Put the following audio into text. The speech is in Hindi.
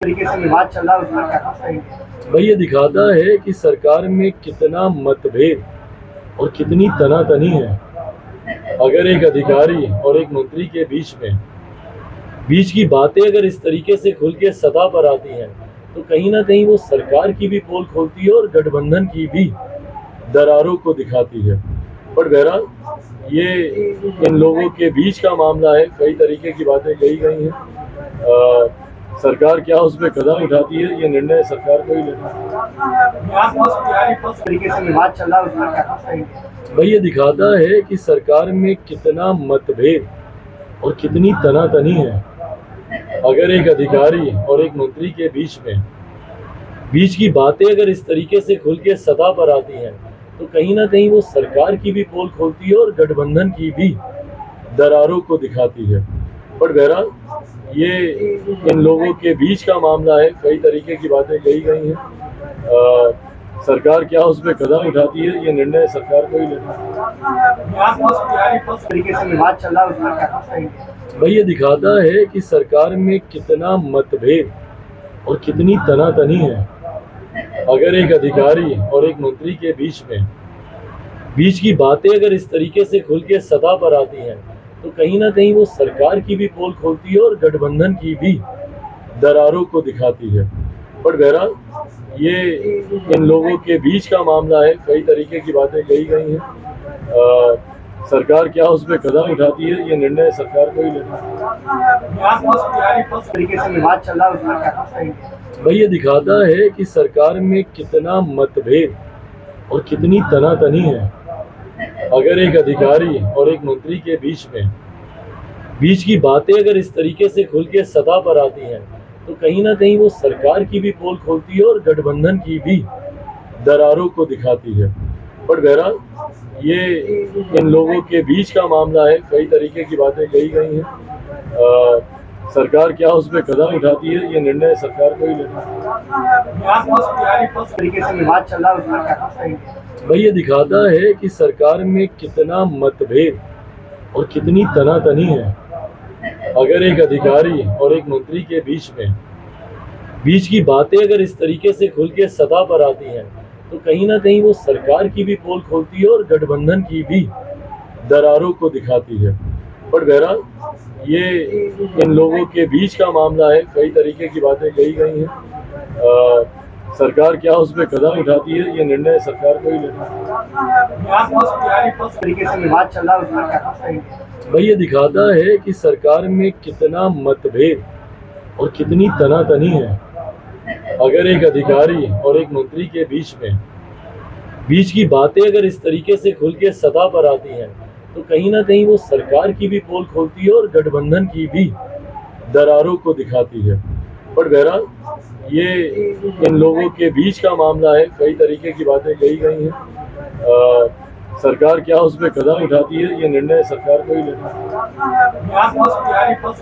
तरीके से विवाद चल रहा है उसमें क्या कुछ कहेंगे? भाई ये दिखाता है कि सरकार में कितना मतभेद और कितनी तनातनी है। अगर एक अधिकारी और एक मंत्री के बीच की बातें अगर इस तरीके से खुल के सतह पर आती हैं तो कहीं ना कहीं वो सरकार की भी पोल खोलती है और गठबंधन की भी दरारों को दिखाती है। पर बहरहाल ये इन लोगों के बीच का मामला है, कई तरीके की बातें कही गई हैं। सरकार क्या उस पर कदम उठाती है, ये निर्णय सरकार को ही लेना है। तरीके से विवाद चल रहा है उसमें क्या कुछ कहेंगे? भाई ये दिखाता है कि सरकार में कितना मतभेद और कितनी तनातनी है। अगर एक अधिकारी और एक मंत्री के बीच की बातें अगर इस तरीके से खुल के सतह पर आती हैं तो कहीं ना कहीं वो सरकार की भी पोल खोलती है और गठबंधन की भी दरारों को दिखाती है। पर बहरहाल ये इन लोगों के बीच का मामला है, कई तरीके की बातें कही गई हैं। सरकार क्या उस पर कदम उठाती है, ये निर्णय सरकार को ही लेना है। तरीके से विवाद चल रहा है उसमें क्या कुछ कहेंगे? भाई ये दिखाता है कि सरकार में कितना मतभेद और कितनी तनातनी है। अगर एक अधिकारी और एक मंत्री के बीच की बातें अगर इस तरीके से खुल के सतह पर आती हैं तो कहीं ना कहीं वो सरकार की भी पोल खोलती है और गठबंधन की भी दरारों को दिखाती है। पर बहरहाल ये इन लोगों के बीच का मामला है, कई तरीके की बातें कही गई हैं। सरकार क्या उस पर कदम उठाती है, ये निर्णय सरकार को ही लेना है। तरीके से विवाद चल रहा है उसमें क्या कुछ कहेंगे? भाई ये दिखाता है कि सरकार में कितना मतभेद और कितनी तनातनी है। अगर एक अधिकारी और एक मंत्री के बीच की बातें अगर इस तरीके से खुल के सतह पर आती हैं तो कहीं ना कहीं वो सरकार की भी पोल खोलती है और गठबंधन की भी दरारों को दिखाती है। पर बहरहाल ये इन लोगों के बीच का मामला है, कई तरीके की बातें कही गई हैं। सरकार क्या उस पर कदम उठाती है, ये निर्णय सरकार को ही लेना है। तरीके से विवाद चल रहा है उसमें क्या कुछ कहेंगे? भाई ये दिखाता है कि सरकार में कितना मतभेद और कितनी तनातनी है। अगर एक अधिकारी और एक मंत्री के बीच की बातें अगर इस तरीके से खुल के सतह पर आती हैं तो कहीं ना कहीं वो सरकार की भी पोल खोलती है और गठबंधन की भी दरारों को दिखाती है। पर बहरहाल ये इन लोगों के बीच का मामला है, कई तरीके की बातें कही गई हैं। सरकार क्या उस पर कदम उठाती है, ये निर्णय सरकार को ही लेना है। तरीके से विवाद चल रहा है उसमें क्या कुछ कहेंगे? भाई ये दिखाता है कि सरकार में कितना मतभेद और कितनी तनातनी है। अगर एक अधिकारी और एक मंत्री के बीच की बातें अगर इस तरीके से खुल के सतह पर आती हैं तो कहीं ना कहीं वो सरकार की भी पोल खोलती है और गठबंधन की भी दरारों को दिखाती है। पर बहरहाल ये इन लोगों के बीच का मामला है, कई तरीके की बातें कही गई हैं। सरकार क्या उस पर कदम उठाती है, ये निर्णय सरकार को ही लेना है।